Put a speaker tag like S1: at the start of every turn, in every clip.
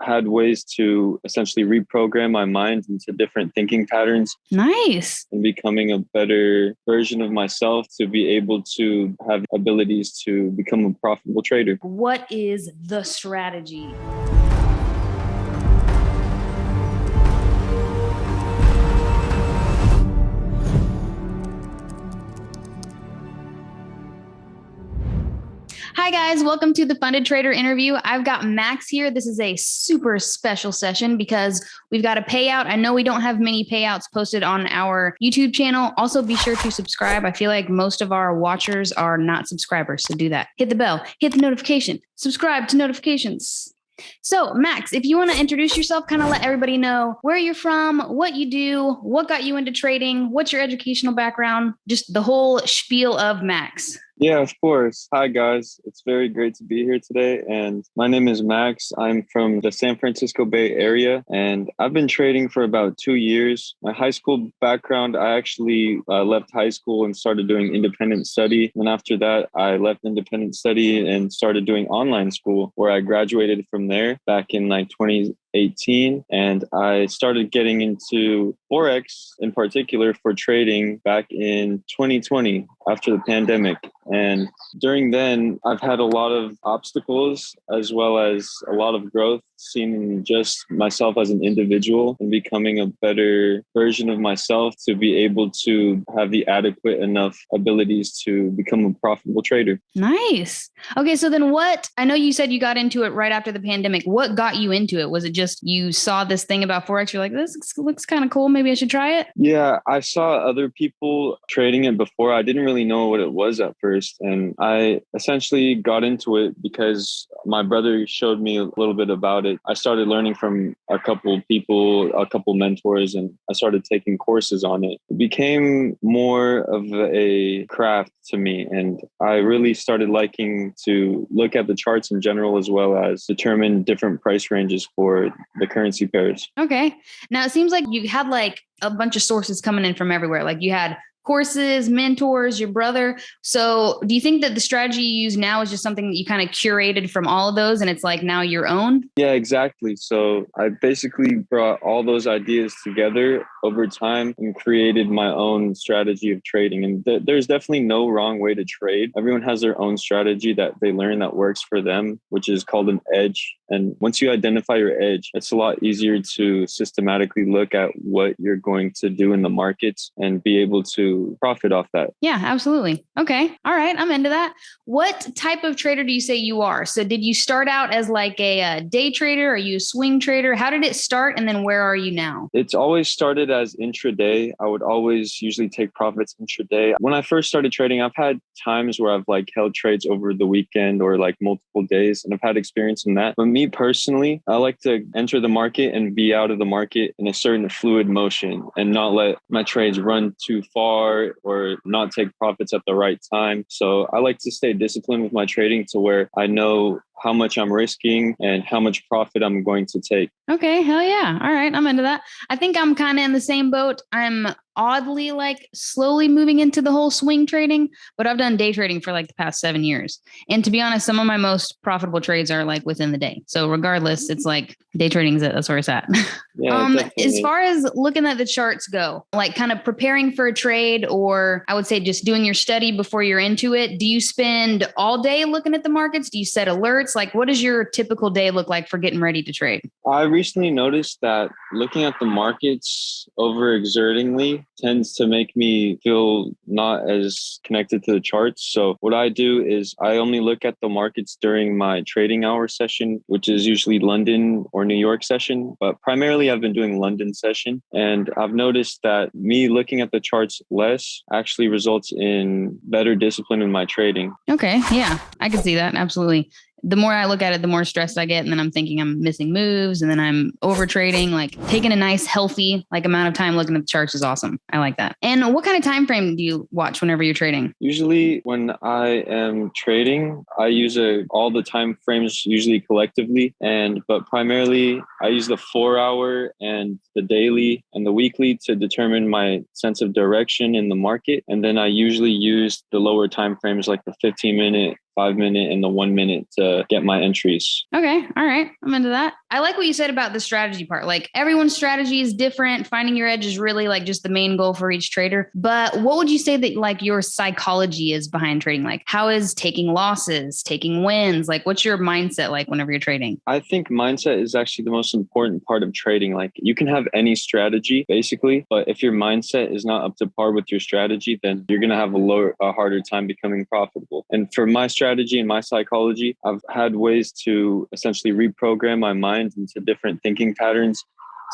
S1: had ways to essentially reprogram my mind into different thinking patterns.
S2: Nice.
S1: And becoming a better version of myself to be able to have abilities to become a profitable trader.
S2: What is the strategy? Hi guys, welcome to the Funded Trader interview. I've got Max here. This is a super special session because we've got a payout. I know we don't have many payouts posted on our YouTube channel. Also, be sure to subscribe. I feel like most of our watchers are not subscribers, so do that. Hit the bell, hit the notification, subscribe to notifications. So Max, if you want to introduce yourself, kind of let everybody know where you're from, what you do, what got you into trading, what's your educational background, just the whole spiel of Max.
S1: Yeah, of course. Hi, guys. It's very great to be here today. And my name is Max. I'm from the San Francisco Bay Area, and I've been trading for about 2 years. My high school background, I actually left high school and started doing independent study. And after that, I left independent study and started doing online school, where I graduated from there back in 2018. And I started getting into Forex in particular for trading back in 2020 after the pandemic. And during then, I've had a lot of obstacles as well as a lot of growth, seeing just myself as an individual and becoming a better version of myself to be able to have the adequate enough abilities to become a profitable trader.
S2: Nice. Okay, so then I know you said you got into it right after the pandemic. What got you into it? Was it just you saw this thing about Forex? You're like, this looks kind of cool. Maybe I should try it.
S1: Yeah, I saw other people trading it before. I didn't really know what it was at first. And I essentially got into it because my brother showed me a little bit about it. I started learning from a couple people, a couple mentors, and I started taking courses on it. It became more of a craft to me. And I really started liking to look at the charts in general, as well as determine different price ranges for the currency pairs.
S2: Okay. Now it seems like you had like a bunch of sources coming in from everywhere. Like you had courses, mentors, your brother. So do you think that the strategy you use now is just something that you kind of curated from all of those and it's like now your own?
S1: Yeah, exactly. So I basically brought all those ideas together over time and created my own strategy of trading. And there's definitely no wrong way to trade. Everyone has their own strategy that they learn that works for them, which is called an edge. And once you identify your edge, it's a lot easier to systematically look at what you're going to do in the markets and be able to profit off that.
S2: Yeah, absolutely. Okay. All right. I'm into that. What type of trader do you say you are? So did you start out as like a day trader? Are you a swing trader? How did it start? And then where are you now?
S1: It's always started as intraday. I would always usually take profits intraday. When I first started trading, I've had times where I've like held trades over the weekend or like multiple days, and I've had experience in that. But me personally, I like to enter the market and be out of the market in a certain fluid motion and not let my trades run too far or not take profits at the right time. So I like to stay disciplined with my trading to where I know how much I'm risking and how much profit I'm going to take.
S2: Okay. Hell yeah. All right. I'm into that. I think I'm kind of in the same boat. I'm oddly like slowly moving into the whole swing trading, but I've done day trading for like the past 7 years. And to be honest, some of my most profitable trades are like within the day. So regardless, it's like day trading is it. That's where it's at.
S1: Yeah,
S2: as far as looking at the charts go, like kind of preparing for a trade, or I would say just doing your study before you're into it. Do you spend all day looking at the markets? Do you set alerts? Like what does your typical day look like for getting ready to trade?
S1: I recently noticed that looking at the markets overexertingly tends to make me feel not as connected to the charts. So what I do is I only look at the markets during my trading hour session, which is usually London or New York session, but primarily I've been doing London session. And I've noticed that me looking at the charts less actually results in better discipline in my trading.
S2: Okay. Yeah, I can see that. Absolutely. The more I look at it, the more stressed I get. And then I'm thinking I'm missing moves and then I'm over trading. Like taking a nice, healthy amount of time looking at the charts is awesome. I like that. And what kind of time frame do you watch whenever you're trading?
S1: Usually when I am trading, I use all the time frames usually collectively. But primarily I use the 4-hour and the daily and the weekly to determine my sense of direction in the market. And then I usually use the lower time frames like the 15-minute, 5-minute, and the 1 minute to get my entries.
S2: Okay. All right. I'm into that. I like what you said about the strategy part. Like everyone's strategy is different. Finding your edge is really like just the main goal for each trader. But what would you say that like your psychology is behind trading? Like how is taking losses, taking wins? Like what's your mindset like whenever you're trading?
S1: I think mindset is actually the most important part of trading. Like you can have any strategy basically, but if your mindset is not up to par with your strategy, then you're going to have a harder time becoming profitable. And for my strategy and my psychology, I've had ways to essentially reprogram my mind into different thinking patterns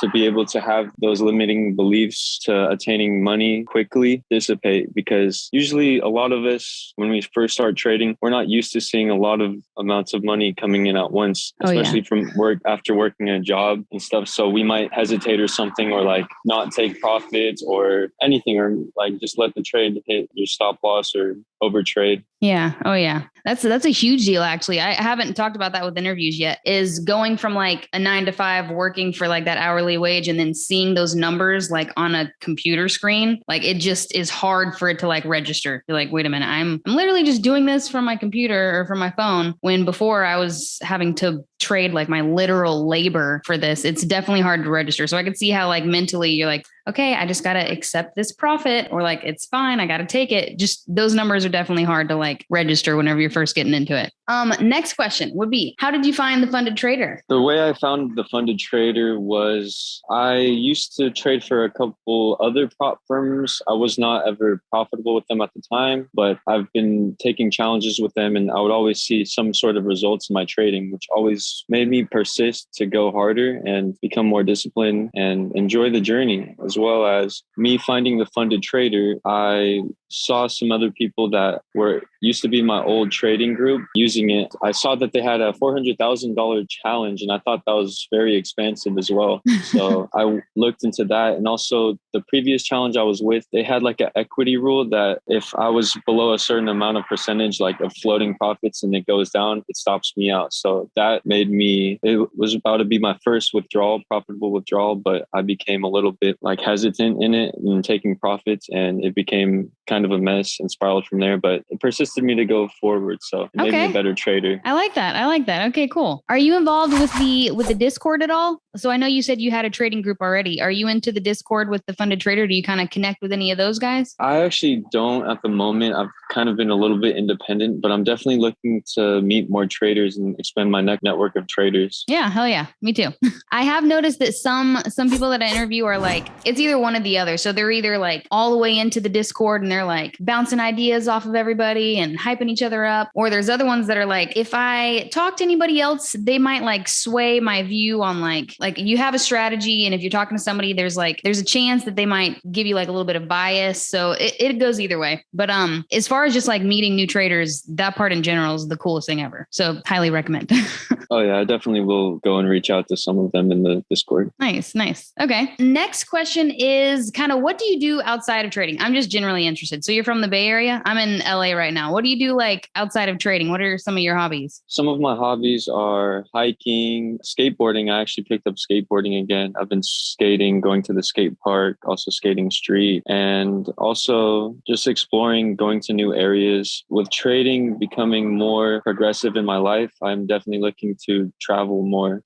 S1: to be able to have those limiting beliefs to attaining money quickly dissipate. Because usually a lot of us, when we first start trading, we're not used to seeing a lot of amounts of money coming in at once, especially from work after working a job and stuff. So we might hesitate or something, or like not take profits or anything, or like just let the trade hit your stop loss or overtrade.
S2: Yeah. Oh yeah. That's a huge deal. Actually, I haven't talked about that with interviews yet, is going from like a 9 to 5 working for like that hourly wage and then seeing those numbers like on a computer screen. Like it just is hard for it to like register. You're like, wait a minute, I'm literally just doing this from my computer or from my phone, when before I was having to trade like my literal labor for this. It's definitely hard to register. So I could see how like mentally you're like, okay, I just got to accept this profit, or like, it's fine, I got to take it. Just those numbers are definitely hard to like register whenever you're first getting into it. Next question would be, how did you find the funded trader?
S1: The way I found the funded trader was I used to trade for a couple other prop firms. I was not ever profitable with them at the time, but I've been taking challenges with them, and I would always see some sort of results in my trading, which always made me persist to go harder and become more disciplined and enjoy the journey. As well as me finding the funded trader, I saw some other people that used to be my old trading group using it. I saw that they had a $400,000 challenge, and I thought that was very expensive as well. So I looked into that. And also the previous challenge I was with, they had like an equity rule that if I was below a certain amount of percentage, like of floating profits, and it goes down, it stops me out. So that made it was about to be my first profitable withdrawal, but I became a little bit like hesitant in it and taking profits, and it became kind of a mess and spiraled from there, but it persisted me to go forward. So it made me a better trader.
S2: I like that. Okay, cool. Are you involved with the Discord at all? So I know you said you had a trading group already. Are you into the Discord with the funded trader? Do you kind of connect with any of those guys?
S1: I actually don't at the moment. I've kind of been a little bit independent, but I'm definitely looking to meet more traders and expand my network of traders.
S2: Yeah, hell yeah. Me too. I have noticed that some people that I interview are like, it's either one or the other. So they're either like all the way into the Discord and they're like bouncing ideas off of everybody and hyping each other up. Or there's other ones that are like, if I talk to anybody else, they might like sway my view on like you have a strategy. And if you're talking to somebody, there's a chance that they might give you like a little bit of bias. So it goes either way. But as far as just like meeting new traders, that part in general is the coolest thing ever. So highly recommend.
S1: Oh yeah, I definitely will go and reach out to some of them in the Discord.
S2: Nice. Okay. Next question is kind of, what do you do outside of trading? I'm just generally interested. So you're from the Bay Area. I'm in LA right now. What do you do like outside of trading? What are some of your hobbies?
S1: Some of my hobbies are hiking, skateboarding. I actually picked up skateboarding again. I've been skating, going to the skate park, also skating street, and also just exploring, going to new areas. With trading becoming more progressive in my life, I'm definitely looking to travel more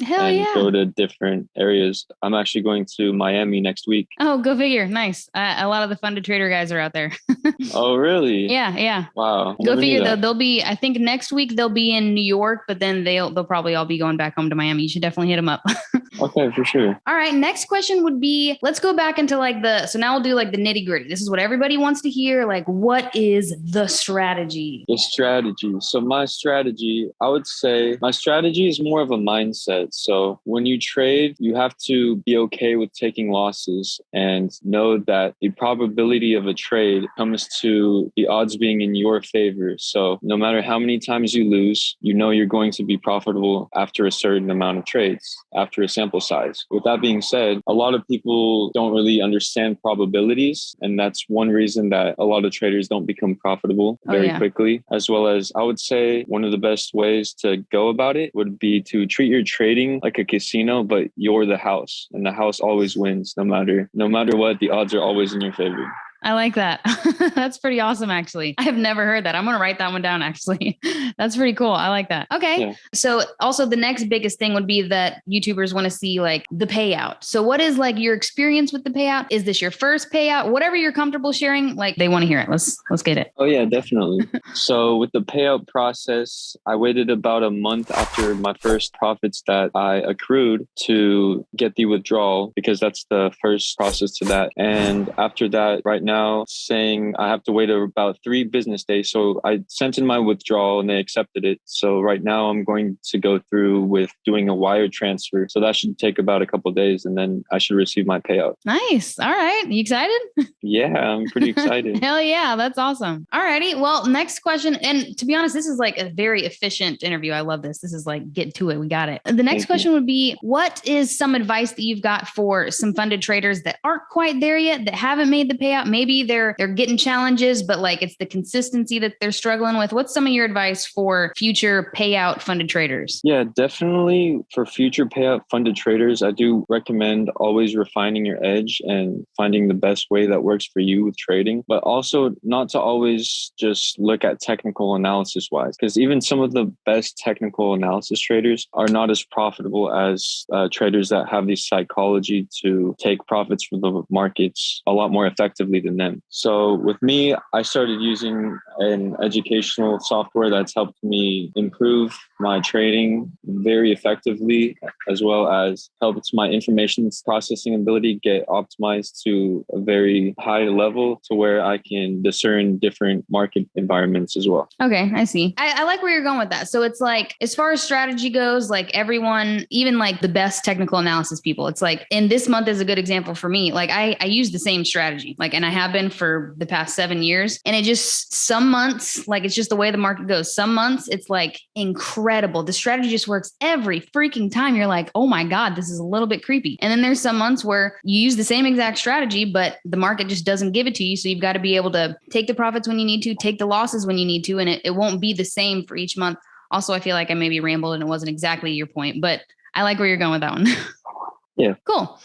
S1: go to different areas. I'm actually going to Miami next week.
S2: Oh, go figure. Nice. A lot of the funded trader guys are out there.
S1: Oh, really?
S2: Yeah.
S1: Wow.
S2: Go figure. They'll be, I think next week they'll be in New York, but then they'll probably all be going back home to Miami. You should definitely hit them up.
S1: Okay, for sure.
S2: All right. Next question would be, let's go back into like so now we'll do like the nitty gritty. This is what everybody wants to hear. Like, what is the strategy?
S1: The strategy. So my strategy, I would say my strategy is more of a mindset. So when you trade, you have to be okay with taking losses and know that the probability of a trade comes to the odds being in your favor. So no matter how many times you lose, you know you're going to be profitable after a certain amount of trades, after a sample size. With that being said, a lot of people don't really understand probabilities. And that's one reason that a lot of traders don't become profitable very quickly. As well as I would say one of the best ways to go about it would be to treat your trading like a casino, but you're the house, and the house always wins no matter what. The odds are always in your favor.
S2: I like that. That's pretty awesome, actually. I have never heard that. I'm going to write that one down, actually. That's pretty cool. I like that. Okay.
S1: Yeah.
S2: So also the next biggest thing would be that YouTubers want to see like the payout. So what is like your experience with the payout? Is this your first payout? Whatever you're comfortable sharing, like they want to hear it. Let's get it.
S1: Oh yeah, definitely. So with the payout process, I waited about a month after my first profits that I accrued to get the withdrawal, because that's the first process to that. And after that, right now, saying I have to wait about 3 business days. So I sent in my withdrawal and they accepted it. So right now I'm going to go through with doing a wire transfer. So that should take about a couple of days, and then I should receive my payout.
S2: Nice. All right. You excited?
S1: Yeah, I'm pretty excited.
S2: Hell yeah. That's awesome. All righty. Well, next question. And to be honest, this is like a very efficient interview. I love this. This is like, get to it. We got it. The next question would be, what is some advice that you've got for some funded traders that aren't quite there yet, that haven't made the payout? Maybe they're getting challenges, but like it's the consistency that they're struggling with. What's some of your advice for future payout funded traders?
S1: Yeah, definitely for future payout funded traders, I do recommend always refining your edge and finding the best way that works for you with trading, but also not to always just look at technical analysis wise, because even some of the best technical analysis traders are not as profitable as traders that have the psychology to take profits from the markets a lot more effectively than them. So with me, I started using an educational software that's helped me improve my trading very effectively, as well as helped my information processing ability get optimized to a very high level to where I can discern different market environments as well.
S2: Okay, I see. I like where you're going with that. So it's like, as far as strategy goes, like everyone, even like the best technical analysis people, it's like, and this month is a good example for me. Like I use the same strategy, like, and I have been for the past 7 years. And it just, some months, like it's just the way the market goes. Some months it's like incredible. The strategy just works every freaking time. You're like, oh my God, this is a little bit creepy. And then there's some months where you use the same exact strategy, but the market just doesn't give it to you. So you've got to be able to take the profits when you need to, take the losses when you need to, and it won't be the same for each month. Also, I feel like I maybe rambled and it wasn't exactly your point, but I like where you're going with that one.
S1: Yeah.
S2: Cool.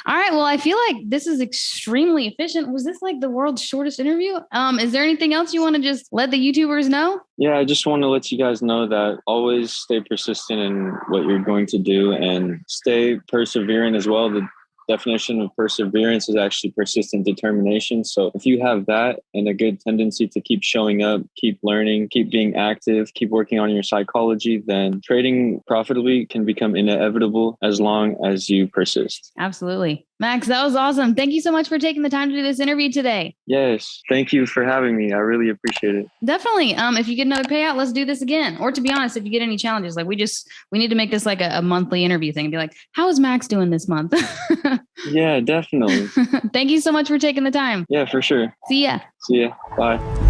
S2: All right. Well, I feel like this is extremely efficient. Was this like the world's shortest interview? Is there anything else you want to just let the YouTubers know?
S1: Yeah, I just want to let you guys know that always stay persistent in what you're going to do and stay perseverant as well. The definition of perseverance is actually persistent determination. So if you have that and a good tendency to keep showing up, keep learning, keep being active, keep working on your psychology, then trading profitably can become inevitable as long as you persist.
S2: Absolutely. Max, that was awesome. Thank you so much for taking the time to do this interview today.
S1: Yes. Thank you for having me. I really appreciate it.
S2: Definitely. If you get another payout, let's do this again. Or to be honest, if you get any challenges, like we need to make this like a monthly interview thing and be like, how is Max doing this month?
S1: Yeah, definitely.
S2: Thank you so much for taking the time.
S1: Yeah, for sure.
S2: See ya.
S1: See ya. Bye.